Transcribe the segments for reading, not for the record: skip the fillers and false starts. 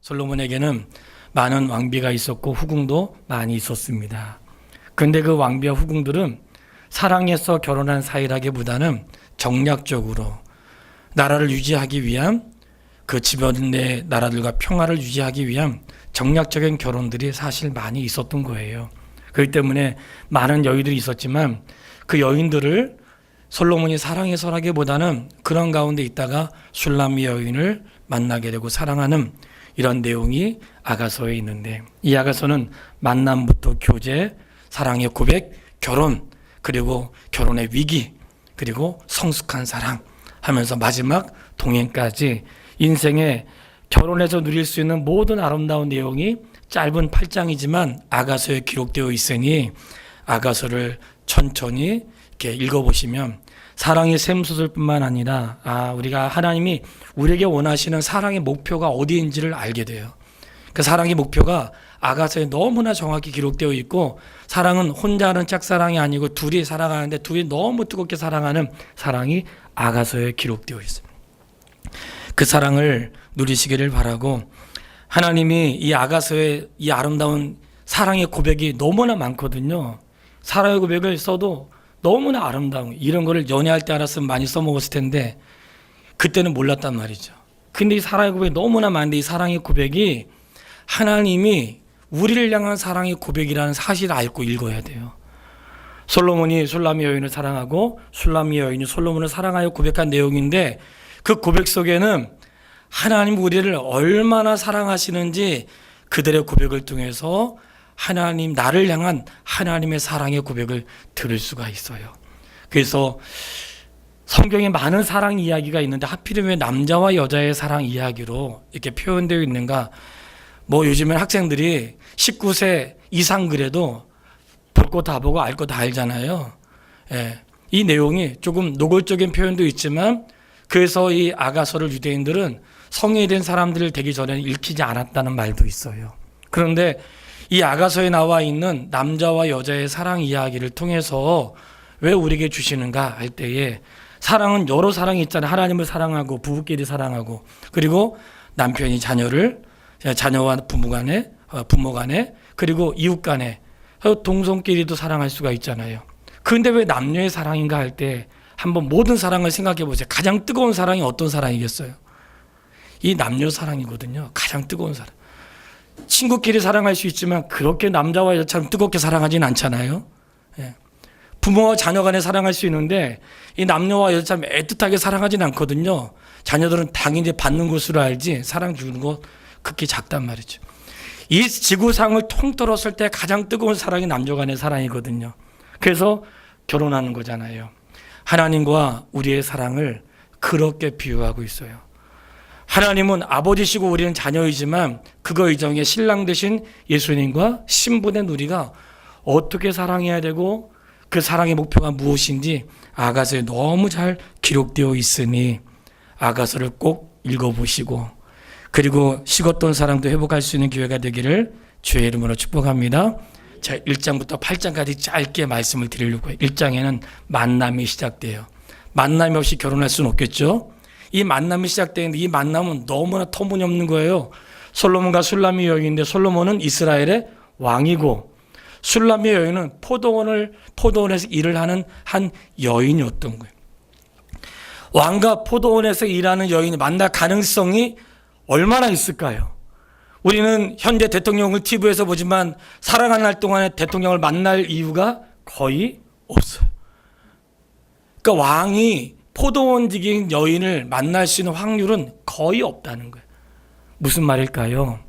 솔로몬에게는 많은 왕비가 있었고 후궁도 많이 있었습니다. 그런데 그 왕비와 후궁들은 사랑해서 결혼한 사이라기보다는 정략적으로 나라를 유지하기 위한, 그 주변의 나라들과 평화를 유지하기 위한 정략적인 결혼들이 사실 많이 있었던 거예요. 그렇기 때문에 많은 여인들이 있었지만 그 여인들을 솔로몬이 사랑해서라기보다는 그런 가운데 있다가 슐람미 여인을 만나게 되고 사랑하는 이런 내용이 아가서에 있는데, 이 아가서는 만남부터 교제, 사랑의 고백, 결혼, 그리고 결혼의 위기, 그리고 성숙한 사랑 하면서 마지막 동행까지 인생에 결혼해서 누릴 수 있는 모든 아름다운 내용이 짧은 8장이지만 아가서에 기록되어 있으니 아가서를 천천히 이렇게 읽어보시면 사랑의 샘솟을뿐만 아니라 우리가 하나님이 우리에게 원하시는 사랑의 목표가 어디인지를 알게 돼요. 그 사랑의 목표가 아가서에 너무나 정확히 기록되어 있고, 사랑은 혼자 하는 짝사랑이 아니고 둘이 사랑하는데 둘이 너무 뜨겁게 사랑하는 사랑이 아가서에 기록되어 있습니다. 그 사랑을 누리시기를 바라고, 하나님이 이 아가서의 이 아름다운 사랑의 고백이 너무나 많거든요. 사랑의 고백을 써도 너무나 아름다운, 이런 거를 연애할 때 알았으면 많이 써먹었을 텐데 그때는 몰랐단 말이죠. 근데 이 사랑의 고백이 너무나 많은데 이 사랑의 고백이 하나님이 우리를 향한 사랑의 고백이라는 사실을 알고 읽어야 돼요. 솔로몬이 슐람미 여인을 사랑하고 슐람미 여인이 솔로몬을 사랑하여 고백한 내용인데, 그 고백 속에는 하나님 우리를 얼마나 사랑하시는지 그들의 고백을 통해서 하나님, 나를 향한 하나님의 사랑의 고백을 들을 수가 있어요. 그래서 성경에 많은 사랑 이야기가 있는데 하필이면 왜 남자와 여자의 사랑 이야기로 이렇게 표현되어 있는가? 요즘엔 학생들이 19세 이상 그래도 볼 거 다 보고 알 거 다 알잖아요. 이 내용이 조금 노골적인 표현도 있지만, 그래서 이 아가서를 유대인들은 성인이 된 사람들 되기 전에 읽히지 않았다는 말도 있어요. 그런데 이 아가서에 나와 있는 남자와 여자의 사랑 이야기를 통해서 왜 우리에게 주시는가 할 때에, 사랑은 여러 사랑이 있잖아요. 하나님을 사랑하고 부부끼리 사랑하고, 그리고 남편이 자녀와 부모 간에, 그리고 이웃 간에, 동성끼리도 사랑할 수가 있잖아요. 그런데 왜 남녀의 사랑인가 할 때 한번 모든 사랑을 생각해 보세요. 가장 뜨거운 사랑이 어떤 사랑이겠어요? 이 남녀 사랑이거든요. 가장 뜨거운 사랑. 친구끼리 사랑할 수 있지만 그렇게 남자와 여자처럼 뜨겁게 사랑하진 않잖아요. 부모와 자녀 간에 사랑할 수 있는데 이 남녀와 여자처럼 애틋하게 사랑하진 않거든요. 자녀들은 당연히 받는 것으로 알지 사랑 주는 거 극히 작단 말이죠. 이 지구상을 통틀었을 때 가장 뜨거운 사랑이 남녀 간의 사랑이거든요. 그래서 결혼하는 거잖아요. 하나님과 우리의 사랑을 그렇게 비유하고 있어요. 하나님은 아버지시고 우리는 자녀이지만 그거 이전에 신랑 되신 예수님과 신부된 우리가 어떻게 사랑해야 되고 그 사랑의 목표가 무엇인지 아가서에 너무 잘 기록되어 있으니 아가서를 꼭 읽어보시고, 그리고 식었던 사랑도 회복할 수 있는 기회가 되기를 주의 이름으로 축복합니다. 자, 1장부터 8장까지 짧게 말씀을 드리려고 해요. 1장에는 만남이 시작돼요. 만남이 없이 결혼할 수는 없겠죠. 이 만남이 시작되는데 이 만남은 너무나 터무니없는 거예요. 솔로몬과 슐람미 여인인데 솔로몬은 이스라엘의 왕이고 슐람미 여인은 포도원에서 일을 하는 한 여인이었던 거예요. 왕과 포도원에서 일하는 여인이 만날 가능성이 얼마나 있을까요? 우리는 현재 대통령을 TV에서 보지만 살아가는 날 동안에 대통령을 만날 이유가 거의 없어요. 그러니까 왕이 포도원직인 여인을 만날 수 있는 확률은 거의 없다는 거예요. 무슨 말일까요?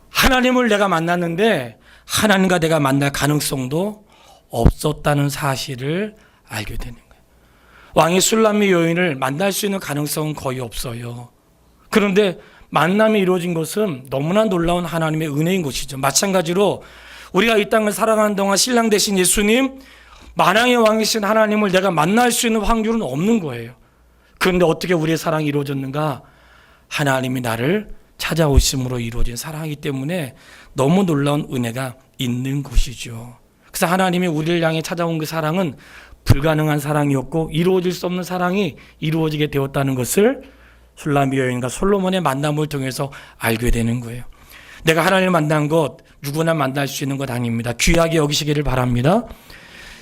하나님을 내가 만났는데 하나님과 내가 만날 가능성도 없었다는 사실을 알게 되는 거예요. 왕이 슐람미 여인을 만날 수 있는 가능성은 거의 없어요. 그런데 만남이 이루어진 것은 너무나 놀라운 하나님의 은혜인 것이죠. 마찬가지로 우리가 이 땅을 살아가는 동안 신랑 되신 예수님, 만왕의 왕이신 하나님을 내가 만날 수 있는 확률은 없는 거예요. 그런데 어떻게 우리의 사랑이 이루어졌는가? 하나님이 나를 찾아오심으로 이루어진 사랑이기 때문에 너무 놀라운 은혜가 있는 것이죠. 그래서 하나님이 우리를 향해 찾아온 그 사랑은 불가능한 사랑이었고 이루어질 수 없는 사랑이 이루어지게 되었다는 것을 술람미 여인과 솔로몬의 만남을 통해서 알게 되는 거예요. 내가 하나님을 만난 것 누구나 만날 수 있는 것 아닙니다. 귀하게 여기시기를 바랍니다.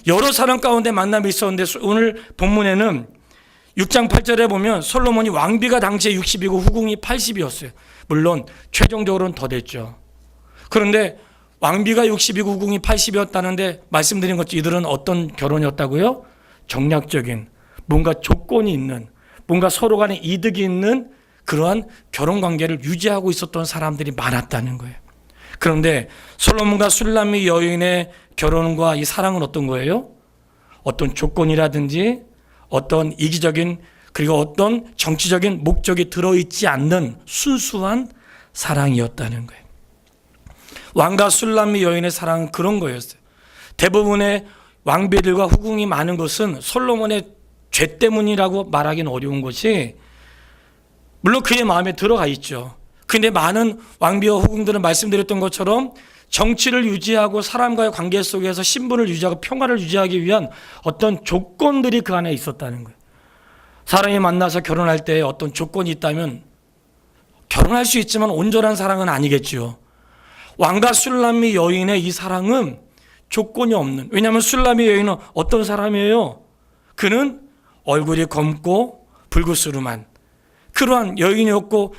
여러 사람 가운데 만남이 있었는데 오늘 본문에는 6장 8절에 보면 솔로몬이 왕비가 당시에 60이고 후궁이 80이었어요. 물론 최종적으로는 더 됐죠. 그런데 왕비가 60이고 후궁이 80이었다는데 말씀드린 것처럼 이들은 어떤 결혼이었다고요? 정략적인, 뭔가 조건이 있는, 뭔가 서로 간에 이득이 있는 그러한 결혼관계를 유지하고 있었던 사람들이 많았다는 거예요. 그런데 솔로몬과 술람미 여인의 결혼과 이 사랑은 어떤 거예요? 어떤 조건이라든지 어떤 이기적인 그리고 어떤 정치적인 목적이 들어있지 않는 순수한 사랑이었다는 거예요. 왕과 술람미 여인의 사랑은 그런 거였어요. 대부분의 왕비들과 후궁이 많은 것은 솔로몬의 죄 때문이라고 말하기는 어려운 것이 물론 그의 마음에 들어가 있죠. 그런데 많은 왕비와 후궁들은 말씀드렸던 것처럼 정치를 유지하고 사람과의 관계 속에서 신분을 유지하고 평화를 유지하기 위한 어떤 조건들이 그 안에 있었다는 거예요. 사람이 만나서 결혼할 때 어떤 조건이 있다면 결혼할 수 있지만 온전한 사랑은 아니겠지요. 왕과 술람미 여인의 이 사랑은 조건이 없는, 왜냐하면 술람미 여인은 어떤 사람이에요? 그는 얼굴이 검고 불구스름한 그러한 여인이었고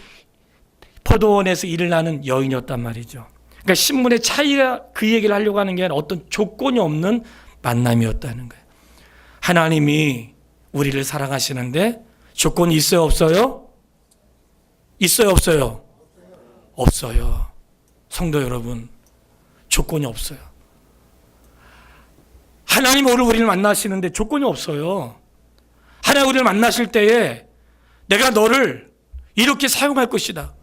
포도원에서 일을 하는 여인이었단 말이죠. 그러니까 신분의 차이가 그 얘기를 하려고 하는 게 아니라 어떤 조건이 없는 만남이었다는 거예요. 하나님이 우리를 사랑하시는데 조건이 있어요, 없어요? 있어요, 없어요? 없어요. 성도 여러분, 조건이 없어요. 하나님 오늘 우리를 만나시는데 조건이 없어요. 하나님 우리를 만나실 때에 내가 너를 이렇게 사용할 것이다.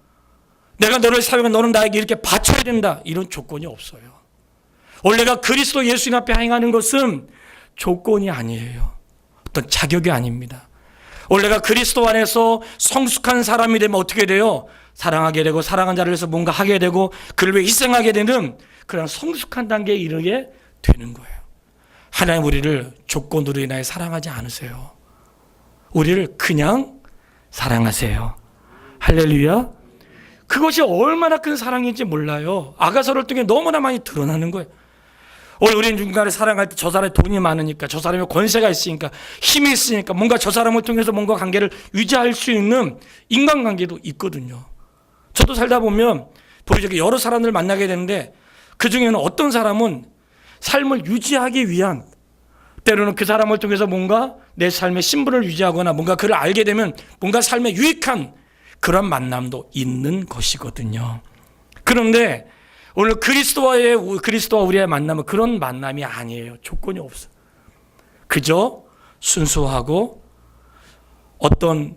내가 너를 사용해 너는 나에게 이렇게 바쳐야 된다. 이런 조건이 없어요. 원래가 그리스도 예수님 앞에 행하는 것은 조건이 아니에요. 어떤 자격이 아닙니다. 원래가 그리스도 안에서 성숙한 사람이 되면 어떻게 돼요? 사랑하게 되고 사랑한 자를 위해서 뭔가 하게 되고 그를 위해 희생하게 되는 그런 성숙한 단계에 이르게 되는 거예요. 하나님 우리를 조건으로 인하여 사랑하지 않으세요. 우리를 그냥 사랑하세요. 할렐루야. 그것이 얼마나 큰 사랑인지 몰라요. 아가서를 통해 너무나 많이 드러나는 거예요. 오늘 우리는 누군가를 사랑할 때 저 사람이 돈이 많으니까, 저 사람이 권세가 있으니까, 힘이 있으니까 뭔가 저 사람을 통해서 뭔가 관계를 유지할 수 있는 인간관계도 있거든요. 저도 살다 보면 보여주기 여러 사람들을 만나게 되는데 그 중에는 어떤 사람은 삶을 유지하기 위한, 때로는 그 사람을 통해서 뭔가 내 삶의 신분을 유지하거나 뭔가 그를 알게 되면 뭔가 삶에 유익한 그런 만남도 있는 것이거든요. 그런데 오늘 그리스도와 우리의 만남은 그런 만남이 아니에요. 조건이 없어. 그저 순수하고 어떤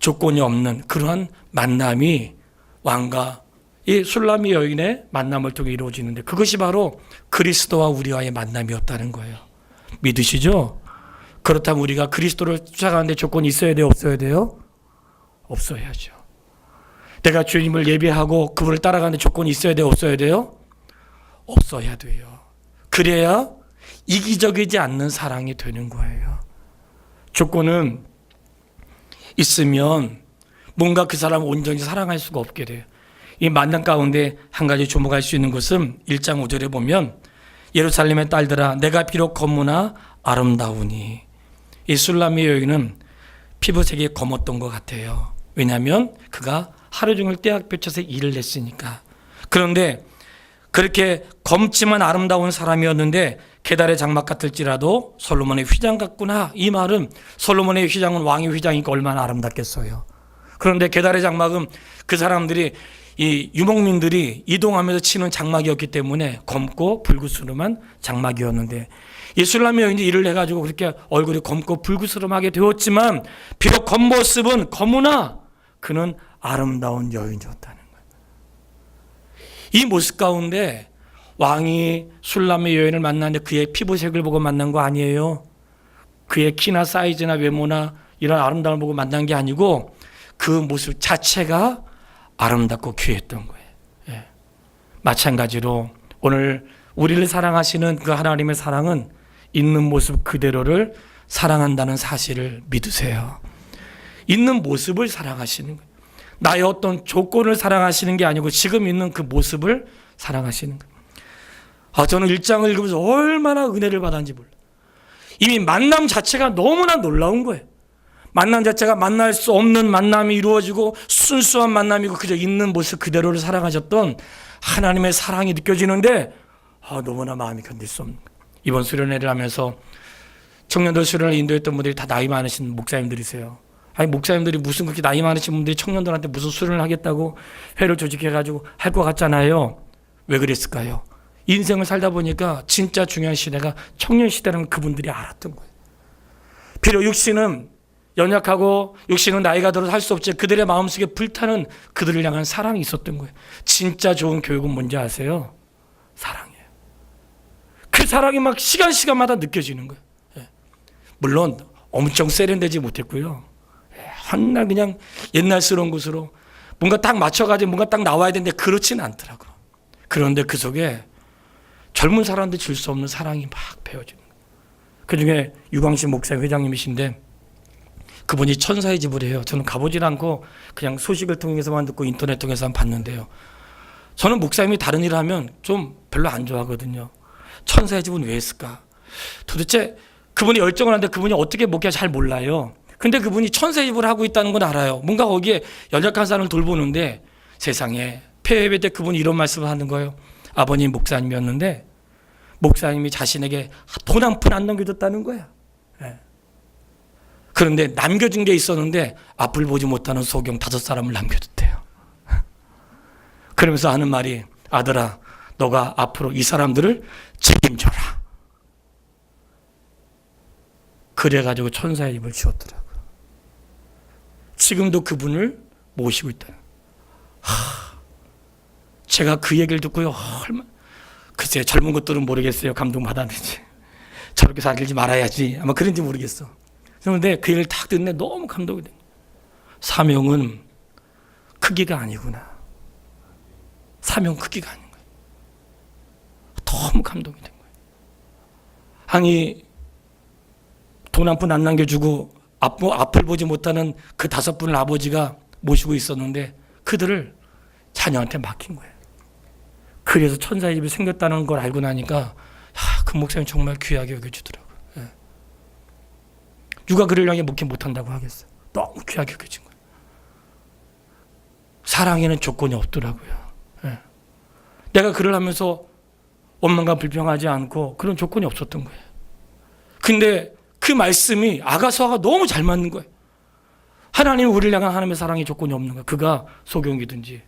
조건이 없는 그러한 만남이 왕과 이 술람미 여인의 만남을 통해 이루어지는데 그것이 바로 그리스도와 우리와의 만남이었다는 거예요. 믿으시죠? 그렇다면 우리가 그리스도를 쫓아가는데 조건이 있어야 돼요? 없어야 돼요? 없어야죠. 내가 주님을 예배하고 그분을 따라가는데 조건이 있어야 돼요? 없어야 돼요? 없어야 돼요. 그래야 이기적이지 않는 사랑이 되는 거예요. 조건은 있으면 뭔가 그 사람을 온전히 사랑할 수가 없게 돼요. 이 만남 가운데 한 가지 주목할 수 있는 것은 1장 5절에 보면 예루살렘의 딸들아 내가 비록 검으나 아름다우니, 이 술람미 여인은 피부색이 검었던 것 같아요. 왜냐하면 그가 하루 종일 떼약볕에서 일을 했으니까. 그런데 그렇게 검지만 아름다운 사람이었는데 계달의 장막 같을지라도 솔로몬의 휘장 같구나. 이 말은 솔로몬의 휘장은 왕의 휘장이니까 얼마나 아름답겠어요. 그런데 계달의 장막은 그 사람들이 이 유목민들이 이동하면서 치는 장막이었기 때문에 검고 불구스름한 장막이었는데 이 술람미 여인이 일을 해가지고 그렇게 얼굴이 검고 불구스름하게 되었지만 비록 겉모습은 검으나 그는 아름다운 여인이었다는 거예요. 이 모습 가운데 왕이 술람미 여인을 만났는데 그의 피부색을 보고 만난 거 아니에요. 그의 키나 사이즈나 외모나 이런 아름다움을 보고 만난 게 아니고 그 모습 자체가 아름답고 귀했던 거예요. 예. 마찬가지로 오늘 우리를 사랑하시는 그 하나님의 사랑은 있는 모습 그대로를 사랑한다는 사실을 믿으세요. 있는 모습을 사랑하시는 거예요. 나의 어떤 조건을 사랑하시는 게 아니고 지금 있는 그 모습을 사랑하시는 거예요. 저는 1장을 읽으면서 얼마나 은혜를 받았는지 몰라요. 이미 만남 자체가 너무나 놀라운 거예요. 만남 자체가 만날 수 없는 만남이 이루어지고 순수한 만남이고 그저 있는 모습 그대로를 사랑하셨던 하나님의 사랑이 느껴지는데 너무나 마음이 견딜 수 없는 거예요. 이번 수련회를 하면서 청년들 수련을 인도했던 분들이 다 나이 많으신 목사님들이세요. 아니 목사님들이 무슨 그렇게 나이 많으신 분들이 청년들한테 무슨 수련을 하겠다고 회를 조직해가지고 할 것 같잖아요. 왜 그랬을까요? 인생을 살다 보니까 진짜 중요한 시대가 청년 시대라는 그분들이 알았던 거예요. 비록 육신은 연약하고 육신은 나이가 들어서 할 수 없지 그들의 마음속에 불타는 그들을 향한 사랑이 있었던 거예요. 진짜 좋은 교육은 뭔지 아세요? 사랑이에요. 그 사랑이 막 시간마다 느껴지는 거예요. 물론 엄청 세련되지 못했고요. 한날 그냥 옛날스러운 것으로 뭔가 딱 맞춰가지고 뭔가 딱 나와야 되는데 그렇지는 않더라고요. 그런데 그 속에 젊은 사람들 줄 수 없는 사랑이 막 배어지는 거예요. 그중에 유광식 목사님 회장님이신데 그분이 천사의 집을 해요. 저는 가보질 않고 그냥 소식을 통해서만 듣고 인터넷 통해서만 봤는데요. 저는 목사님이 다른 일을 하면 좀 별로 안 좋아하거든요. 천사의 집은 왜 했을까? 도대체 그분이 열정을 하는데 그분이 어떻게 목회할지 잘 몰라요. 근데 그분이 천사의 집을 하고 있다는 건 알아요. 뭔가 거기에 연약한 사람을 돌보는데 세상에 폐회배 때 그분이 이런 말씀을 하는 거예요. 아버님 목사님이었는데 목사님이 자신에게 돈 한 푼 안 넘겨줬다는 거야. 그런데 남겨준 게 있었는데 앞을 보지 못하는 소경 5사람을 남겨줬대요. 그러면서 하는 말이 아들아 너가 앞으로 이 사람들을 책임져라. 그래가지고 천사의 입을 지었더라고요. 지금도 그분을 모시고 있다. 제가 그 얘기를 듣고요. 글쎄 젊은 것들은 모르겠어요. 감동받았는지. 저렇게 살지 말아야지. 아마 그런지 모르겠어. 그런데 그 얘기를 딱 듣는데 너무 감동이 된 거예요. 사명은 크기가 아니구나. 사명 크기가 아닌 거예요. 너무 감동이 된 거예요. 아니 돈 한 푼 안 남겨주고 앞을 보지 못하는 그 5분을 아버지가 모시고 있었는데 그들을 자녀한테 맡긴 거예요. 그래서 천사의 집이 생겼다는 걸 알고 나니까 그 목사님 정말 귀하게 여겨주더라고요. 누가 그를 향해 목회 못한다고 하겠어요. 너무 귀하게 여겨진 거예요. 사랑에는 조건이 없더라고요. 내가 글을 하면서 원망과 불평하지 않고 그런 조건이 없었던 거예요. 근데 그 말씀이 아가서가 너무 잘 맞는 거예요. 하나님이 우리를 향한 하나님의 사랑의 조건이 없는 거예요. 그가 소경이든지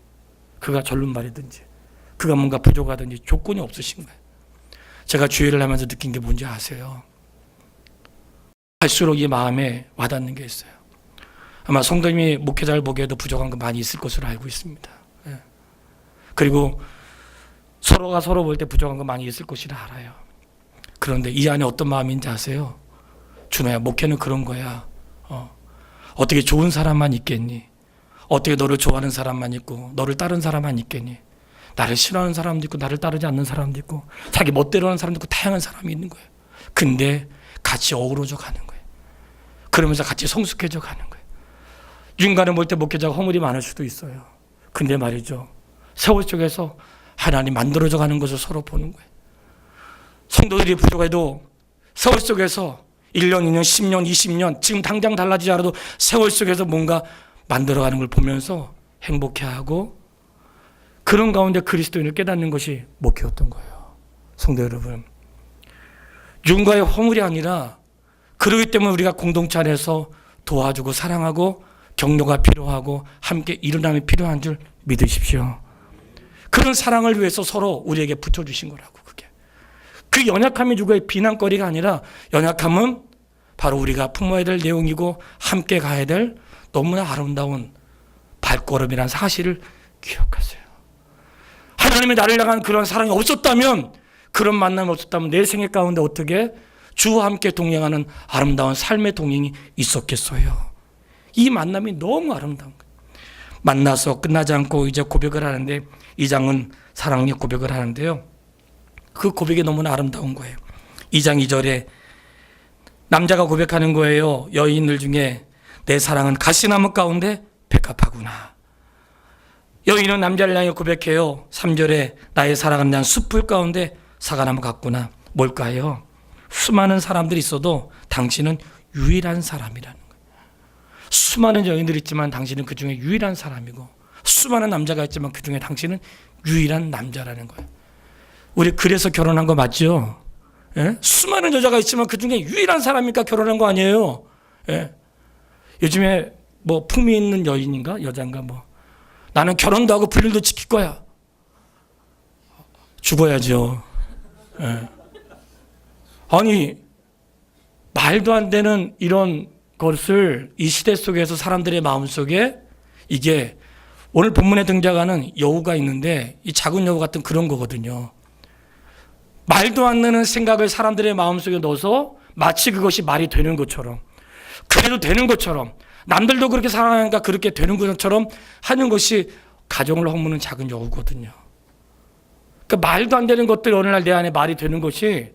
그가 절름발이든지 그가 뭔가 부족하든지 조건이 없으신 거예요. 제가 주일을 하면서 느낀 게 뭔지 아세요? 갈수록 이 마음에 와닿는 게 있어요. 아마 성도님이 목회자를 보기에도 부족한 거 많이 있을 것으로 알고 있습니다. 그리고 서로가 서로 볼 때 부족한 거 많이 있을 것이라 알아요. 그런데 이 안에 어떤 마음인지 아세요? 준호야, 목회는 그런 거야. 어떻게 좋은 사람만 있겠니? 어떻게 너를 좋아하는 사람만 있고 너를 따르는 사람만 있겠니? 나를 싫어하는 사람도 있고 나를 따르지 않는 사람도 있고 자기 멋대로 하는 사람도 있고 다양한 사람이 있는 거예요. 근데 같이 어우러져 가는 거예요. 그러면서 같이 성숙해져 가는 거예요. 인간을 볼 때 목회자가 허물이 많을 수도 있어요. 근데 말이죠. 세월 속에서 하나님 만들어져 가는 것을 서로 보는 거예요. 성도들이 부족해도 세월 속에서 1년, 2년, 10년, 20년 지금 당장 달라지지 않아도 세월 속에서 뭔가 만들어가는 걸 보면서 행복해하고 그런 가운데 그리스도인을 깨닫는 것이 목회였던 거예요. 성도 여러분, 누군가의 허물이 아니라 그러기 때문에 우리가 공동체 안에서 도와주고 사랑하고 격려가 필요하고 함께 일어남이 필요한 줄 믿으십시오. 그런 사랑을 위해서 서로 우리에게 붙여주신 거라고. 그 연약함이 누구의 비난거리가 아니라 연약함은 바로 우리가 품어야 될 내용이고 함께 가야 될 너무나 아름다운 발걸음이라는 사실을 기억하세요. 하나님이 나를 향한 그런 사랑이 없었다면, 그런 만남이 없었다면 내 생애 가운데 어떻게 주와 함께 동행하는 아름다운 삶의 동행이 있었겠어요. 이 만남이 너무 아름다운 거예요. 만나서 끝나지 않고 이제 고백을 하는데, 이 장은 사랑의 고백을 하는데요. 그 고백이 너무나 아름다운 거예요. 2장 2절에 남자가 고백하는 거예요. 여인들 중에 내 사랑은 가시나무 가운데 백합하구나. 여인은 남자를 향해 고백해요. 3절에 나의 사랑은 난 숯불 가운데 사과나무 같구나. 뭘까요? 수많은 사람들이 있어도 당신은 유일한 사람이라는 거예요. 수많은 여인들이 있지만 당신은 그 중에 유일한 사람이고, 수많은 남자가 있지만 그 중에 당신은 유일한 남자라는 거예요. 우리 그래서 결혼한 거 맞죠? 예? 수많은 여자가 있지만 그 중에 유일한 사람이니까 결혼한 거 아니에요? 예? 요즘에 뭐 품위 있는 여인인가 여자인가 뭐 나는 결혼도 하고 불륜도 지킬 거야. 죽어야죠. 예. 아니 말도 안 되는 이런 것을 이 시대 속에서 사람들의 마음속에, 이게 오늘 본문에 등장하는 여우가 있는데 이 작은 여우 같은 그런 거거든요. 말도 안 되는 생각을 사람들의 마음속에 넣어서 마치 그것이 말이 되는 것처럼, 그래도 되는 것처럼, 남들도 그렇게 사랑하니까 그렇게 되는 것처럼 하는 것이 가정을 허무는 작은 여우거든요. 그러니까 말도 안 되는 것들이 어느 날 내 안에 말이 되는 것이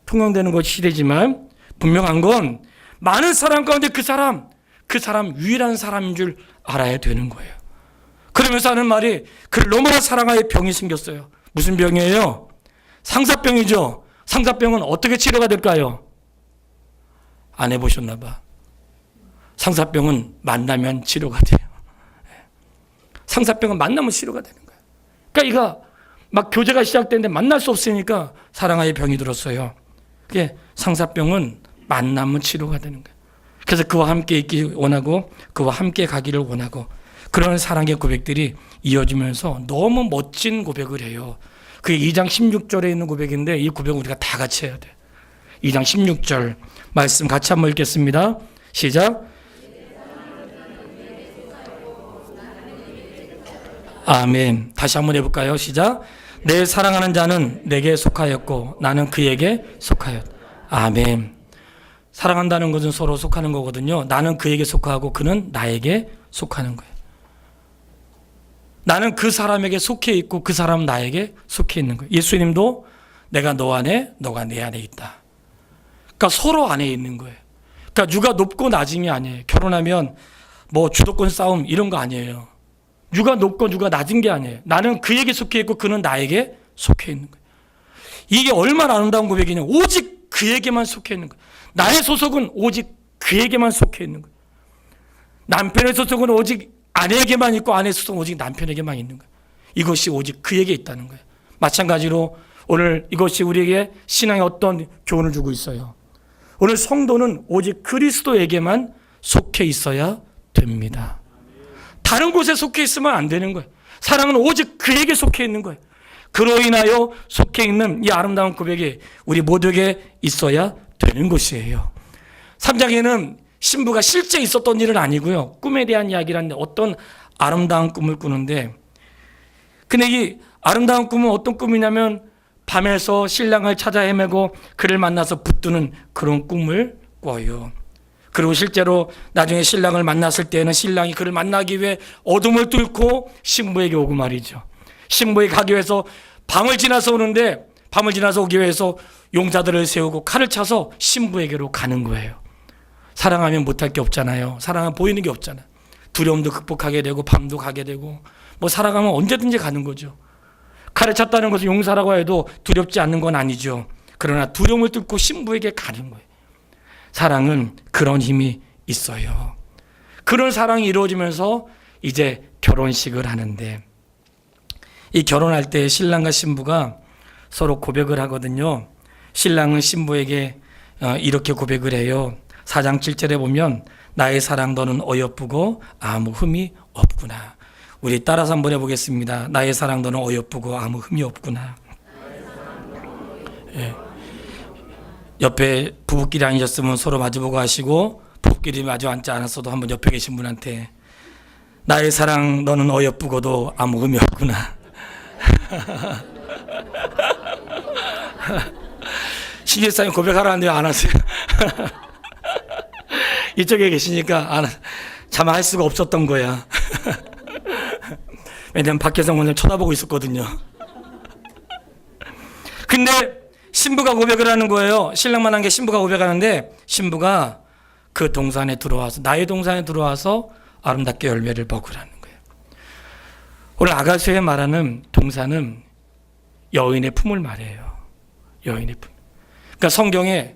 통용되는 것이 시대지만, 분명한 건 많은 사람 가운데 그 사람 유일한 사람인 줄 알아야 되는 거예요. 그러면서 하는 말이, 그를 너무나 사랑하여 병이 생겼어요. 무슨 병이에요? 상사병이죠. 상사병은 어떻게 치료가 될까요? 안 해보셨나 봐. 상사병은 만나면 치료가 돼요. 상사병은 만나면 치료가 되는 거예요. 그러니까 이거 막 교제가 시작되는데 만날 수 없으니까 사랑하여 병이 들었어요. 그게 상사병은 만나면 치료가 되는 거예요. 그래서 그와 함께 있기 원하고 그와 함께 가기를 원하고, 그런 사랑의 고백들이 이어지면서 너무 멋진 고백을 해요. 그게 2장 16절에 있는 고백인데 이 고백을 우리가 다 같이 해야 돼요. 2장 16절 말씀 같이 한번 읽겠습니다. 시작. 아멘. 다시 한번 해볼까요? 시작. 내 사랑하는 자는 내게 속하였고 나는 그에게 속하였다. 아멘. 사랑한다는 것은 서로 속하는 거거든요. 나는 그에게 속하고 그는 나에게 속하는 거예요. 나는 그 사람에게 속해 있고 그 사람은 나에게 속해 있는 거예요. 예수님도 내가 너 안에, 너가 내 안에 있다. 그러니까 서로 안에 있는 거예요. 그러니까 누가 높고 낮음이 아니에요. 결혼하면 뭐 주도권 싸움 이런 거 아니에요. 누가 높고 누가 낮은 게 아니에요. 나는 그에게 속해 있고 그는 나에게 속해 있는 거예요. 이게 얼마나 아름다운 고백이냐. 오직 그에게만 속해 있는 거예요. 나의 소속은 오직 그에게만 속해 있는 거예요. 남편의 소속은 오직 아내에게만 있고 아내의 소속은 오직 남편에게만 있는 거예요. 이것이 오직 그에게 있다는 거예요. 마찬가지로 오늘 이것이 우리에게 신앙의 어떤 교훈을 주고 있어요. 오늘 성도는 오직 그리스도에게만 속해 있어야 됩니다. 다른 곳에 속해 있으면 안 되는 거예요. 사랑은 오직 그에게 속해 있는 거예요. 그로 인하여 속해 있는 이 아름다운 고백이 우리 모두에게 있어야 되는 것이에요. 3장에는 신부가 실제 있었던 일은 아니고요. 꿈에 대한 이야기라는데 어떤 아름다운 꿈을 꾸는데, 근데 이 아름다운 꿈은 어떤 꿈이냐면 밤에서 신랑을 찾아 헤매고 그를 만나서 붙드는 그런 꿈을 꿔요. 그리고 실제로 나중에 신랑을 만났을 때는 신랑이 그를 만나기 위해 어둠을 뚫고 신부에게 오고 말이죠. 신부에게 가기 위해서 밤을 지나서 오는데, 밤을 지나서 오기 위해서 용사들을 세우고 칼을 차서 신부에게로 가는 거예요. 사랑하면 못할 게 없잖아요. 사랑하면 보이는 게 없잖아요. 두려움도 극복하게 되고 밤도 가게 되고, 뭐 사랑하면 언제든지 가는 거죠. 칼을 찼다는 것은 용사라고 해도 두렵지 않는 건 아니죠. 그러나 두려움을 뚫고 신부에게 가는 거예요. 사랑은 그런 힘이 있어요. 그런 사랑이 이루어지면서 이제 결혼식을 하는데, 이 결혼할 때 신랑과 신부가 서로 고백을 하거든요. 신랑은 신부에게 이렇게 고백을 해요. 4장 7절에 보면 나의 사랑 너는 어여쁘고 아무 흠이 없구나. 우리 따라서 한번 해보겠습니다. 나의 사랑 너는 어여쁘고 아무 흠이 없구나. 예. 옆에 부부끼리 앉으셨으면 서로 마주보고 하시고, 부부끼리 마주 앉지 않았어도 한번 옆에 계신 분한테 나의 사랑 너는 어여쁘고도 아무 흠이 없구나. 신길사님 고백하라는데 안 하세요? 이쪽에 계시니까 참 할 수가 없었던 거야. 왜냐면 밖에서 먼저 쳐다보고 있었거든요. 근데 신부가 고백을 하는 거예요. 신랑 만난 게 신부가 고백하는데, 신부가 그 동산에 들어와서, 나의 동산에 들어와서 아름답게 열매를 먹으라는 거예요. 오늘 아가서에 말하는 동산은 여인의 품을 말해요. 여인의 품. 그러니까 성경에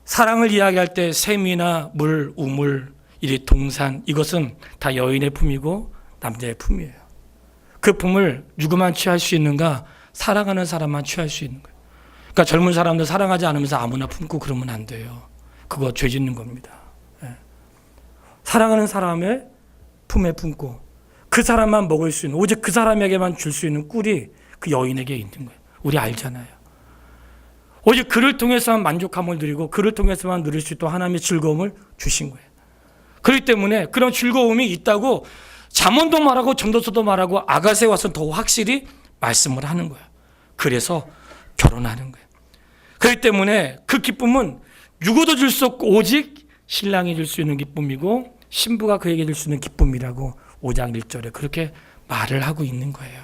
사랑을 이야기할 때 샘이나 물, 우물, 이 동산, 이것은 다 여인의 품이고 남자의 품이에요. 그 품을 누구만 취할 수 있는가? 사랑하는 사람만 취할 수 있는 거예요. 그러니까 젊은 사람들 사랑하지 않으면서 아무나 품고 그러면 안 돼요. 그거 죄 짓는 겁니다. 사랑하는 사람의 품에 품고 그 사람만 먹을 수 있는, 오직 그 사람에게만 줄 수 있는 꿀이 그 여인에게 있는 거예요. 우리 알잖아요. 오직 그를 통해서만 만족함을 누리고 그를 통해서만 누릴 수 있도록 하나님의 즐거움을 주신 거예요. 그렇기 때문에 그런 즐거움이 있다고 잠언도 말하고 전도서도 말하고 아가서에 와서 더 확실히 말씀을 하는 거예요. 그래서 결혼하는 거예요. 그렇기 때문에 그 기쁨은 누구도 줄 수 없고 오직 신랑이 줄 수 있는 기쁨이고 신부가 그에게 줄 수 있는 기쁨이라고 5장 1절에 그렇게 말을 하고 있는 거예요.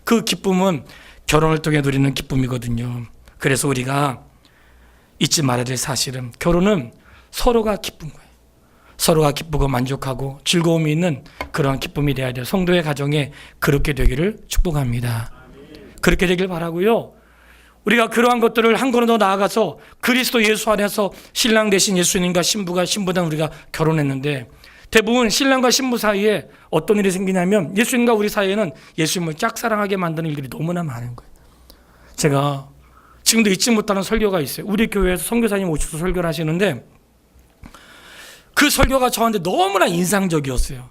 그 기쁨은 결혼을 통해 누리는 기쁨이거든요. 그래서 우리가 잊지 말아야 될 사실은 결혼은 서로가 기쁜 거예요. 서로가 기쁘고 만족하고 즐거움이 있는 그런 기쁨이 되어야 돼요. 성도의 가정에 그렇게 되기를 축복합니다. 그렇게 되길 바라고요. 우리가 그러한 것들을 한 걸음 더 나아가서 그리스도 예수 안에서 신랑 대신 예수님과 신부가 신부된 우리가 결혼했는데 대부분 신랑과 신부 사이에 어떤 일이 생기냐면 예수님과 우리 사이에는 예수님을 짝사랑하게 만드는 일들이 너무나 많은 거예요. 제가 지금도 잊지 못하는 설교가 있어요. 우리 교회에서 선교사님 오셔서 설교를 하시는데 그 설교가 저한테 너무나 인상적이었어요.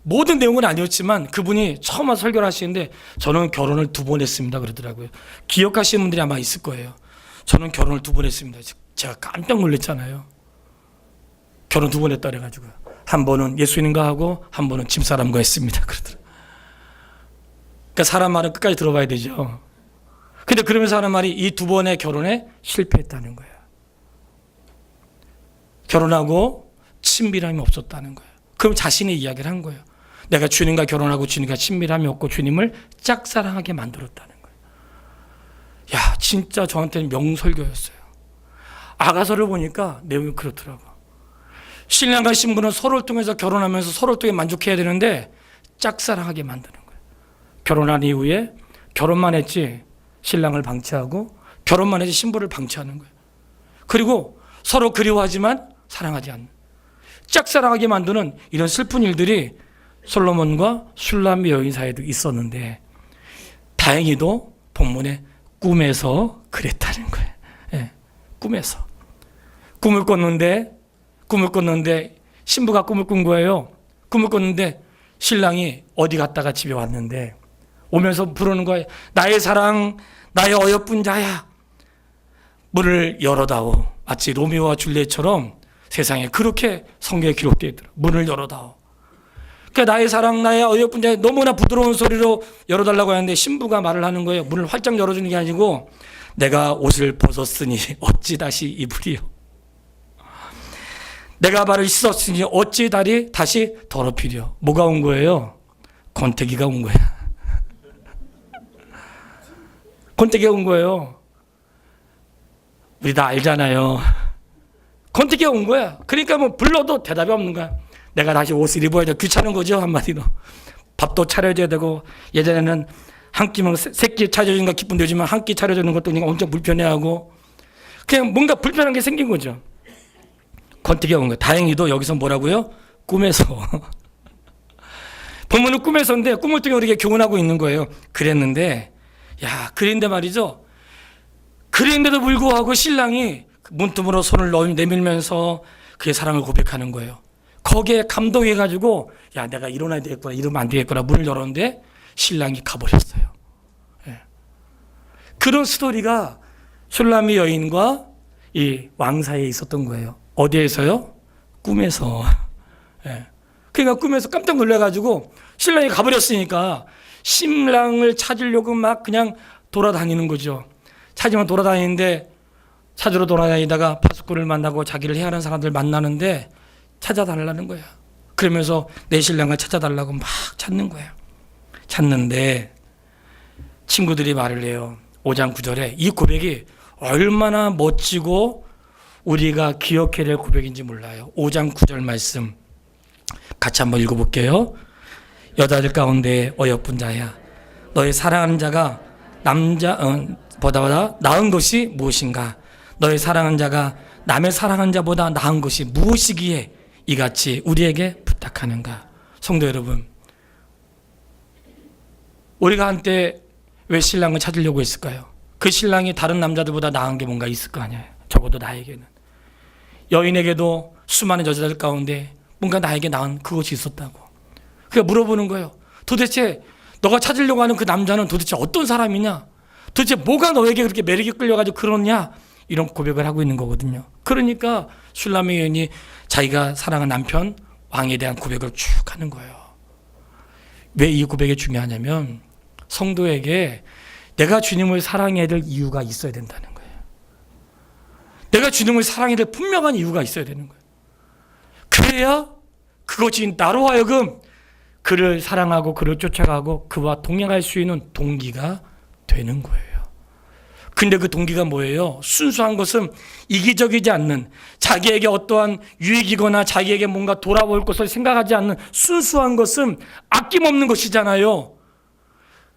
모든 내용은 아니었지만 그분이 처음 와서 설교를 하시는데 저는 결혼을 2번 했습니다 그러더라고요. 기억하시는 분들이 아마 있을 거예요. 저는 결혼을 2번 했습니다. 제가 깜짝 놀랐잖아요. 결혼 2번 했다 그래가지고요. 한 번은 예수님과 하고 한 번은 집사람과 했습니다 그러더라고요. 그러니까 사람 말은 끝까지 들어봐야 되죠. 근데 그러면서 하는 말이 이 2번의 결혼에 실패했다는 거예요. 결혼하고 친밀함이 없었다는 거예요. 그럼 자신의 이야기를 한 거예요. 내가 주님과 결혼하고 주님과 친밀함이 없고 주님을 짝사랑하게 만들었다는 거예요. 야, 진짜 저한테는 명설교였어요. 아가서를 보니까 내용이 그렇더라고. 신랑과 신부는 서로를 통해서 결혼하면서 서로를 통해 만족해야 되는데 짝사랑하게 만드는 거예요. 결혼한 이후에 결혼만 했지 신랑을 방치하고 결혼만 했지 신부를 방치하는 거예요. 그리고 서로 그리워하지만 사랑하지 않는, 짝사랑하게 만드는 이런 슬픈 일들이 솔로몬과 슐람미 여인 사이에도 있었는데 다행히도 본문에 꿈에서 그랬다는 거예요. 예, 꿈에서 꿈을 꿨는데 신부가 꿈을 꾼 거예요. 꿈을 꿨는데 신랑이 어디 갔다가 집에 왔는데 오면서 부르는 거예요. 나의 사랑, 나의 어여쁜 자야, 문을 열어다오. 마치 로미오와 줄리엣처럼 세상에 그렇게 성경에 기록되어 있더라고요. 문을 열어다오. 그러니까 나의 사랑, 나의 어여쁜 자야, 너무나 부드러운 소리로 열어달라고 하는데 신부가 말을 하는 거예요. 문을 활짝 열어주는 게 아니고 내가 옷을 벗었으니 어찌 다시 입으리요. 내가 발을 씻었으니 어찌 다시 더럽히려. 뭐가 온 거예요? 권태기가 온 거야. 권태기가 온 거예요. 우리 다 알잖아요. 권태기가 온 거야. 그러니까 뭐 불러도 대답이 없는 거야. 내가 다시 옷을 입어야 돼. 귀찮은 거죠, 한마디로. 밥도 차려줘야 되고, 예전에는 한 끼면 세끼 차려주는 거 기쁨 되지만 한 끼 차려주는 것도 그냥 엄청 불편해하고 그냥 뭔가 불편한 게 생긴 거죠. 권태기가 온 거야. 다행히도 여기서 뭐라고요? 꿈에서. 본문은 꿈에서인데 꿈을 통해 우리에게 교훈하고 있는 거예요. 그랬는데, 야, 그랬는데 말이죠. 그랬는데도 불구하고 신랑이 문틈으로 손을 내밀면서 그의 사랑을 고백하는 거예요. 거기에 감동해가지고 야, 내가 일어나야 되겠구나, 이러면 안 되겠구나 문을 열었는데 신랑이 가버렸어요. 예. 그런 스토리가 슐람미 여인과 이 왕 사이에 있었던 거예요. 어디에서요? 꿈에서. 예. 그러니까 꿈에서 깜짝 놀라가지고 신랑이 가버렸으니까 신랑을 찾으려고 막 그냥 돌아다니는 거죠. 찾으러 돌아다니다가 파수꾼을 만나고 자기를 해하는 사람들 만나는데 찾아달라는 거야. 그러면서 내 신랑을 찾아달라고 막 찾는 거야. 찾는데 친구들이 말을 해요. 5장 9절에 이 고백이 얼마나 멋지고 우리가 기억해야 될 고백인지 몰라요. 5장 9절 말씀 같이 한번 읽어볼게요. 여자들 가운데 어여쁜 자야, 너의 사랑하는 자가 남자보다 나은 것이 무엇인가? 너의 사랑하는 자가 남의 사랑하는 자보다 나은 것이 무엇이기에 이같이 우리에게 부탁하는가? 성도 여러분, 우리가 한때 왜 신랑을 찾으려고 했을까요? 그 신랑이 다른 남자들보다 나은 게 뭔가 있을 거 아니에요. 적어도 나에게는. 여인에게도 수많은 여자들 가운데 뭔가 나에게 나은 그것이 있었다고. 그러니까 물어보는 거예요. 도대체 너가 찾으려고 하는 그 남자는 도대체 어떤 사람이냐? 도대체 뭐가 너에게 그렇게 매력이 끌려가지고 그러냐? 이런 고백을 하고 있는 거거든요. 그러니까 슐라미 여인이 자기가 사랑한 남편 왕에 대한 고백을 쭉 하는 거예요. 왜 이 고백이 중요하냐면 성도에게 내가 주님을 사랑해야 될 이유가 있어야 된다는 거예요. 내가 주님을 사랑해야 될 분명한 이유가 있어야 되는 거예요. 그래야 그것이 나로 하여금 그를 사랑하고 그를 쫓아가고 그와 동행할 수 있는 동기가 되는 거예요. 근데 그 동기가 뭐예요? 순수한 것은 이기적이지 않는, 자기에게 어떠한 유익이거나 자기에게 뭔가 돌아올 것을 생각하지 않는 순수한 것은 아낌없는 것이잖아요.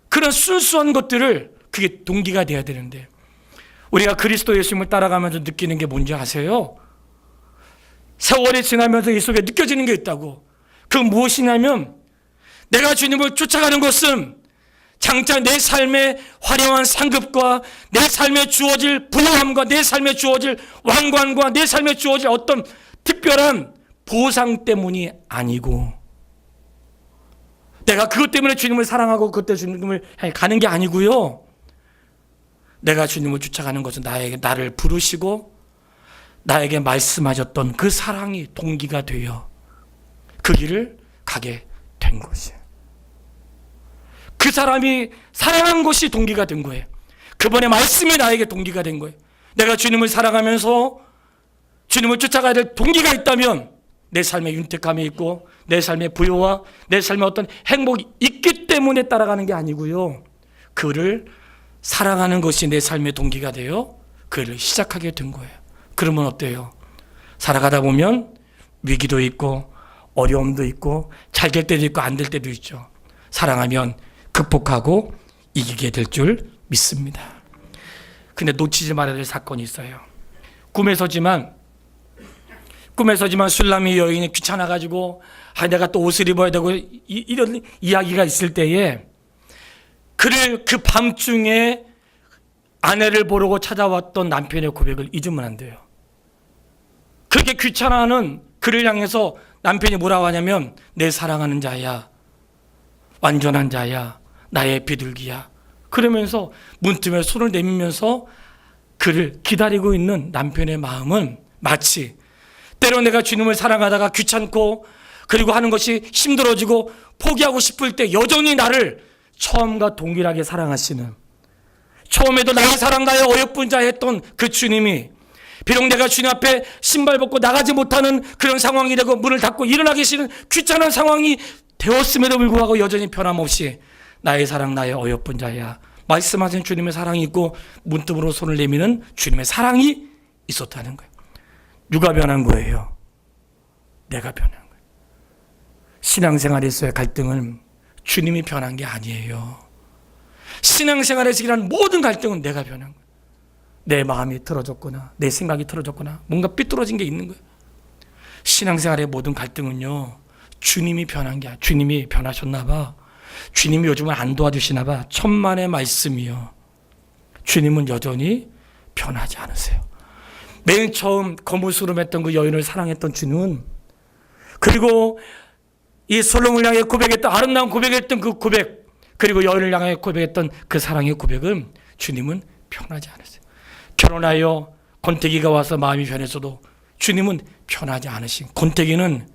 그런 순수한 것들을 그게 동기가 돼야 되는데 우리가 그리스도 예수님을 따라가면서 느끼는 게 뭔지 아세요? 세월이 지나면서 이 속에 느껴지는 게 있다고. 그 무엇이냐면 내가 주님을 쫓아가는 것은 장차 내 삶의 화려한 상급과 내 삶에 주어질 부유함과 내 삶에 주어질 왕관과 내 삶에 주어질 어떤 특별한 보상 때문이 아니고, 내가 그것 때문에 주님을 사랑하고 그것 때문에 주님을 향해 가는 게 아니고요. 내가 주님을 쫓아가는 것은 나를 부르시고 나에게 말씀하셨던 그 사랑이 동기가 되어 그 길을 가게 된 것이에요. 그 사람이 사랑한 것이 동기가 된 거예요. 그분의 말씀이 나에게 동기가 된 거예요. 내가 주님을 사랑하면서 주님을 쫓아가야 될 동기가 있다면 내 삶에 윤택함이 있고 내 삶의 부요와 내 삶에 어떤 행복이 있기 때문에 따라가는 게 아니고요. 그를 사랑하는 것이 내 삶의 동기가 되어 그를 시작하게 된 거예요. 그러면 어때요? 살아가다 보면 위기도 있고 어려움도 있고 잘 될 때도 있고 안 될 때도 있죠. 사랑하면 극복하고 이기게 될 줄 믿습니다. 근데 놓치지 말아야 될 사건이 있어요. 꿈에서지만 슐라미 여인이 귀찮아가지고 내가 또 옷을 입어야 되고 이런 이야기가 있을 때에 그를 그 밤중에 아내를 보려고 찾아왔던 남편의 고백을 잊으면 안 돼요. 그렇게 귀찮아하는 그를 향해서 남편이 뭐라고 하냐면 내 사랑하는 자야, 완전한 자야, 나의 비둘기야. 그러면서 문틈에 손을 내밀면서 그를 기다리고 있는 남편의 마음은 마치 때로 내가 주님을 사랑하다가 귀찮고 그리고 하는 것이 힘들어지고 포기하고 싶을 때 여전히 나를 처음과 동일하게 사랑하시는, 처음에도 나의 사랑 나의 어여쁜 자 했던 그 주님이 비록 내가 주님 앞에 신발 벗고 나가지 못하는 그런 상황이 되고 문을 닫고 일어나기 싫은 귀찮은 상황이 되었음에도 불구하고 여전히 변함없이 나의 사랑 나의 어여쁜 자야 말씀하신 주님의 사랑이 있고 문틈으로 손을 내미는 주님의 사랑이 있었다는 거예요. 누가 변한 거예요? 내가 변한 거예요. 신앙생활에서의 갈등은 주님이 변한 게 아니에요. 신앙생활에서 일어나는 모든 갈등은 내가 변한 거예요. 내 마음이 틀어졌거나 내 생각이 틀어졌거나 뭔가 삐뚤어진 게 있는 거예요. 신앙생활의 모든 갈등은요, 주님이 변한 게 아니에요. 주님이 변하셨나 봐. 주님이 요즘은 안 도와주시나 봐. 천만의 말씀이요. 주님은 여전히 변하지 않으세요. 맨 처음 거무스름했던 그 여인을 사랑했던 주님은, 그리고 이 솔로몬을 향해 고백했던 아름다운 고백했던 그 고백, 그리고 여인을 향해 고백했던 그 사랑의 고백은 주님은 변하지 않으세요. 결혼하여 권태기가 와서 마음이 변했어도 주님은 변하지 않으신, 권태기는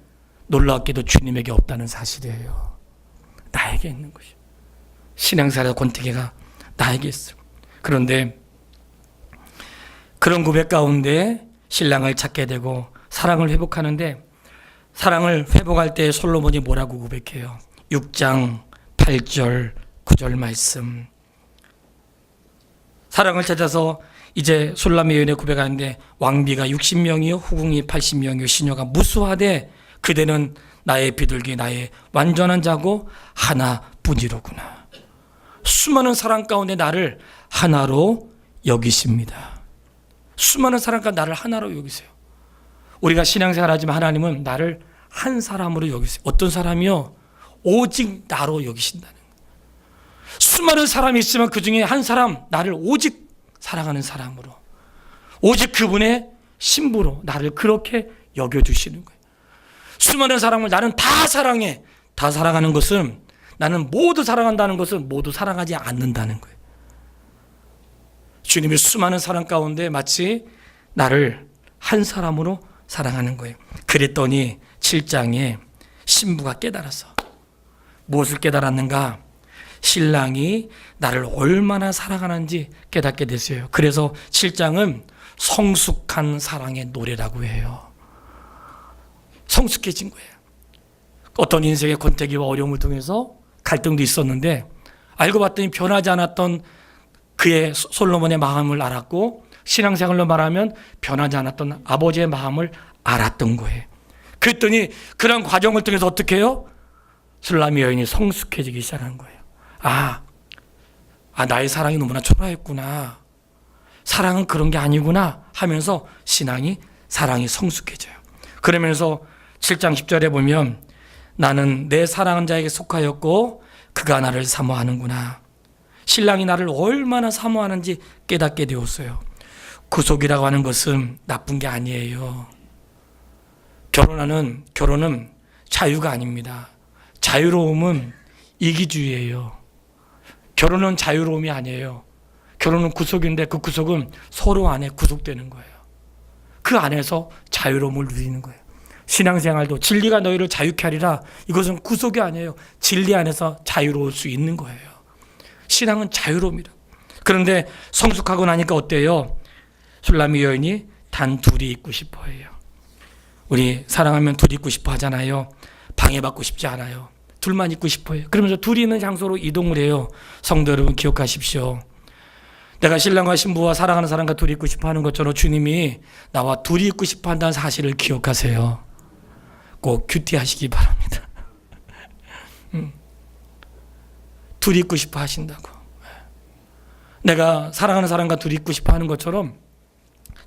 놀랍게도 주님에게 없다는 사실이에요. 나에게 있는 것이에요. 신앙생활의 권태기가 나에게 있어요. 그런데 그런 고백 가운데 신랑을 찾게 되고 사랑을 회복하는데, 사랑을 회복할 때 솔로몬이 뭐라고 고백해요? 6장 8절 9절 말씀. 사랑을 찾아서 이제 술람의 여인의 고백하는데 왕비가 60명이요 후궁이 80명이요 시녀가 무수하되 그대는 나의 비둘기 나의 완전한 자고 하나뿐이로구나. 수많은 사람 가운데 나를 하나로 여기십니다. 수많은 사람 가운데 나를 하나로 여기세요. 우리가 신앙생활 하지만 하나님은 나를 한 사람으로 여기세요. 어떤 사람이요? 오직 나로 여기신다는 거예요. 수많은 사람이 있으면 그 중에 한 사람, 나를 오직 사랑하는 사람으로, 오직 그분의 신부로 나를 그렇게 여겨주시는 거예요. 수많은 사람을 나는 다 사랑해. 다 사랑하는 것은, 나는 모두 사랑한다는 것은 모두 사랑하지 않는다는 거예요. 주님의 수많은 사랑 가운데 마치 나를 한 사람으로 사랑하는 거예요. 그랬더니 7장에 신부가 깨달았어. 무엇을 깨달았는가? 신랑이 나를 얼마나 사랑하는지 깨닫게 됐어요. 그래서 7장은 성숙한 사랑의 노래라고 해요. 성숙해진 거예요. 어떤 인생의 권태기와 어려움을 통해서 갈등도 있었는데 알고 봤더니 변하지 않았던 그의 솔로몬의 마음을 알았고, 신앙생활로 말하면 변하지 않았던 아버지의 마음을 알았던 거예요. 그랬더니 그런 과정을 통해서 어떻게 해요? 술람의 여인이 성숙해지기 시작한 거예요. 나의 사랑이 너무나 초라했구나. 사랑은 그런 게 아니구나 하면서 사랑이 성숙해져요. 그러면서 7장 10절에 보면 나는 내 사랑한 자에게 속하였고 그가 나를 사모하는구나. 신랑이 나를 얼마나 사모하는지 깨닫게 되었어요. 구속이라고 하는 것은 나쁜 게 아니에요. 결혼은 자유가 아닙니다. 자유로움은 이기주의예요. 결혼은 자유로움이 아니에요. 결혼은 구속인데 그 구속은 서로 안에 구속되는 거예요. 그 안에서 자유로움을 누리는 거예요. 신앙생활도 진리가 너희를 자유케 하리라. 이것은 구속이 아니에요. 진리 안에서 자유로울 수 있는 거예요. 신앙은 자유로움이라. 그런데 성숙하고 나니까 어때요? 술람의 여인이 단 둘이 있고 싶어 해요. 우리 사랑하면 둘이 있고 싶어 하잖아요. 방해받고 싶지 않아요. 둘만 있고 싶어 해요. 그러면서 둘이 있는 장소로 이동을 해요. 성도 여러분 기억하십시오. 내가 신랑과 신부와 사랑하는 사람과 둘이 있고 싶어 하는 것처럼 주님이 나와 둘이 있고 싶어 한다는 사실을 기억하세요. 꼭 큐티하시기 바랍니다. 둘이 있고 싶어 하신다고. 내가 사랑하는 사람과 둘이 있고 싶어 하는 것처럼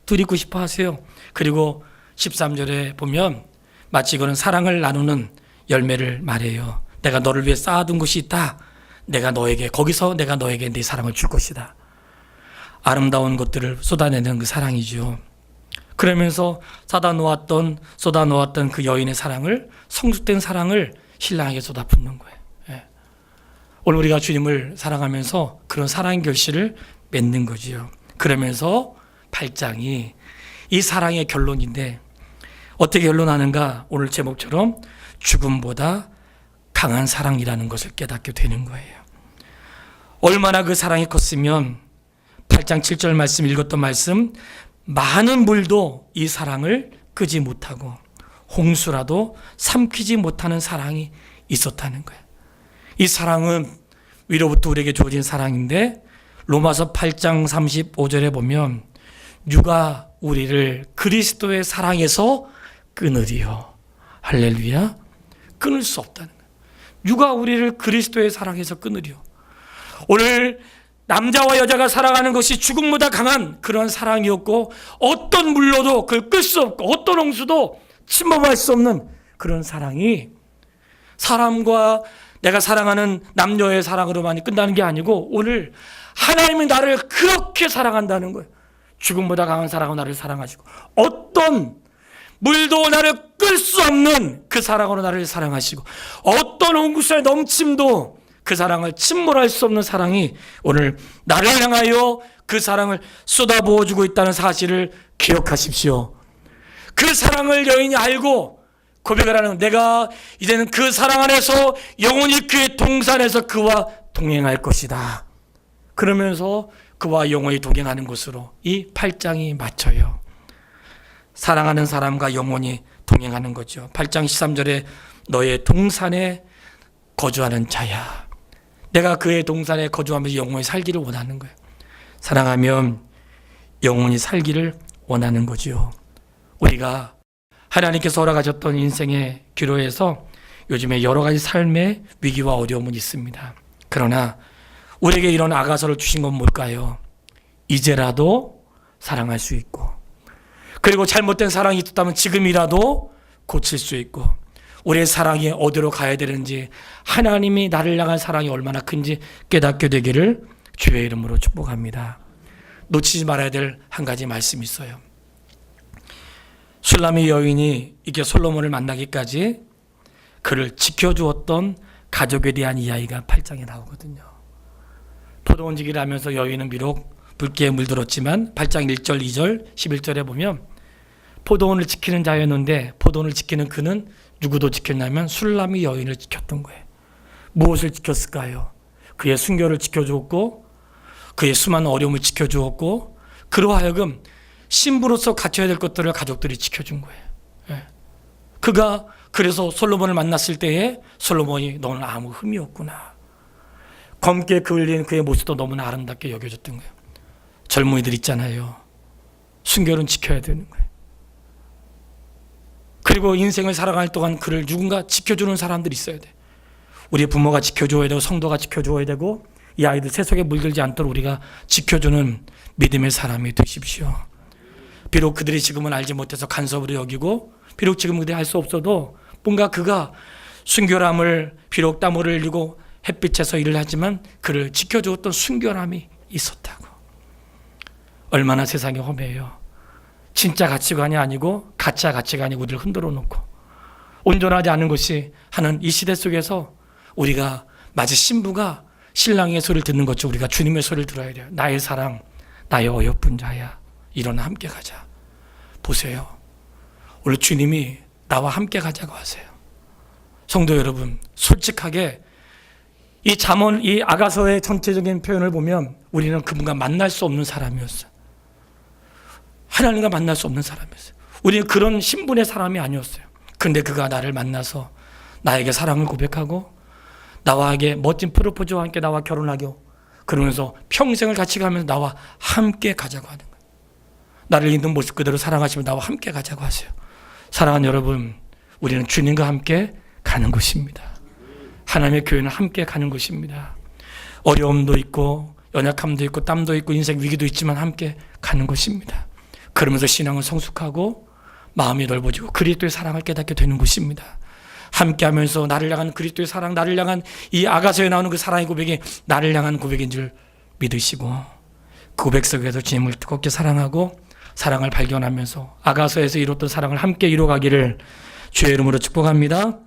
둘이 있고 싶어 하세요. 그리고 13절에 보면 마치 이거는 사랑을 나누는 열매를 말해요. 내가 너를 위해 쌓아둔 것이 있다. 거기서 내가 너에게 내 사랑을 줄 것이다. 아름다운 것들을 쏟아내는 그 사랑이죠. 그러면서 쏟아놓았던 그 여인의 사랑을, 성숙된 사랑을 신랑에게 쏟아붓는 거예요. 오늘 우리가 주님을 사랑하면서 그런 사랑의 결실을 맺는 거지요. 그러면서 8장이 이 사랑의 결론인데 어떻게 결론하는가? 오늘 제목처럼 죽음보다 강한 사랑이라는 것을 깨닫게 되는 거예요. 얼마나 그 사랑이 컸으면 8장 7절 말씀 읽었던 말씀, 많은 물도 이 사랑을 끄지 못하고 홍수라도 삼키지 못하는 사랑이 있었다는 거예요. 이 사랑은 위로부터 우리에게 주어진 사랑인데 로마서 8장 35절에 보면 누가 우리를 그리스도의 사랑에서 끊으리요. 할렐루야. 끊을 수 없다는 거예요. 누가 우리를 그리스도의 사랑에서 끊으리요. 오늘 남자와 여자가 사랑하는 것이 죽음보다 강한 그런 사랑이었고 어떤 물로도 그걸 끌 수 없고 어떤 홍수도 침범할 수 없는 그런 사랑이 사람과 내가 사랑하는 남녀의 사랑으로만 끝나는 게 아니고 오늘 하나님이 나를 그렇게 사랑한다는 거예요. 죽음보다 강한 사랑으로 나를 사랑하시고 어떤 물도 나를 끌 수 없는 그 사랑으로 나를 사랑하시고 어떤 홍수의 넘침도 그 사랑을 침몰할 수 없는 사랑이 오늘 나를 향하여 그 사랑을 쏟아부어주고 있다는 사실을 기억하십시오. 그 사랑을 여인이 알고 고백을 하는 내가 이제는 그 사랑 안에서 영원히 그의 동산에서 그와 동행할 것이다. 그러면서 그와 영원히 동행하는 것으로 이 8장이 맞춰요. 사랑하는 사람과 영원히 동행하는 거죠. 8장 13절에 너의 동산에 거주하는 자야. 내가 그의 동산에 거주하면서 영원히 살기를 원하는 거예요. 사랑하면 영원히 살기를 원하는 거지요. 우리가 하나님께서 허락하셨던 인생의 기로에서 요즘에 여러 가지 삶의 위기와 어려움은 있습니다. 그러나 우리에게 이런 아가서를 주신 건 뭘까요? 이제라도 사랑할 수 있고, 그리고 잘못된 사랑이 있었다면 지금이라도 고칠 수 있고, 우리의 사랑이 어디로 가야 되는지, 하나님이 나를 향한 사랑이 얼마나 큰지 깨닫게 되기를 주의 이름으로 축복합니다. 놓치지 말아야 될 한 가지 말씀이 있어요. 슐라미 여인이 이게 솔로몬을 만나기까지 그를 지켜주었던 가족에 대한 이야기가 8장에 나오거든요. 포도원지기를 하면서 여인은 비록 불기에 물들었지만 8장 1절, 2절, 11절에 보면 포도원을 지키는 자였는데 포도원을 지키는 그는 누구도 지켰냐면 슐라미 여인을 지켰던 거예요. 무엇을 지켰을까요? 그의 순결을 지켜주었고, 그의 수많은 어려움을 지켜주었고, 그로 하여금 신부로서 갖춰야 될 것들을 가족들이 지켜준 거예요. 그가 그래서 솔로몬을 만났을 때에 솔로몬이 너는 아무 흠이 없구나, 검게 그을린 그의 모습도 너무나 아름답게 여겨졌던 거예요. 젊은이들 있잖아요. 순결은 지켜야 되는 거예요. 그리고 인생을 살아갈 동안 그를 누군가 지켜주는 사람들이 있어야 돼. 우리 부모가 지켜줘야 되고 성도가 지켜줘야 되고, 이 아이들 세속에 물들지 않도록 우리가 지켜주는 믿음의 사람이 되십시오. 비록 그들이 지금은 알지 못해서 간섭으로 여기고, 비록 지금 그들이 할 수 없어도 뭔가 그가 순결함을, 비록 땀을 흘리고 햇빛에서 일을 하지만 그를 지켜주었던 순결함이 있었다고. 얼마나 세상이 험해요. 진짜 가치관이 아니고 가짜 가치관이 우리를 흔들어 놓고 온전하지 않은 것이 하는 이 시대 속에서 우리가 마치 신부가 신랑의 소리를 듣는 것처럼 우리가 주님의 소리를 들어야 돼요. 나의 사랑, 나의 어여쁜 자야, 일어나 함께 가자. 보세요, 오늘 주님이 나와 함께 가자고 하세요. 성도 여러분, 솔직하게 이 잠언, 이 아가서의 전체적인 표현을 보면 우리는 그분과 만날 수 없는 사람이었어요. 하나님과 만날 수 없는 사람이었어요. 우리는 그런 신분의 사람이 아니었어요. 근데 그가 나를 만나서 나에게 사랑을 고백하고 나와 함께 멋진 프로포즈와 함께 나와 결혼하고, 그러면서 평생을 같이 가면서 나와 함께 가자고 하는 거예요. 나를 있는 모습 그대로 사랑하시면 나와 함께 가자고 하세요. 사랑하는 여러분, 우리는 주님과 함께 가는 것입니다. 하나님의 교회는 함께 가는 것입니다. 어려움도 있고 연약함도 있고 땀도 있고 인생 위기도 있지만 함께 가는 것입니다. 그러면서 신앙을 성숙하고 마음이 넓어지고 그리스도의 사랑을 깨닫게 되는 것입니다. 함께하면서 나를 향한 그리스도의 사랑, 나를 향한 이 아가서에 나오는 그 사랑의 고백이 나를 향한 고백인 줄 믿으시고, 그 고백 속에서 주님을 뜨겁게 사랑하고 사랑을 발견하면서 아가서에서 이뤘던 사랑을 함께 이뤄가기를 주의 이름으로 축복합니다.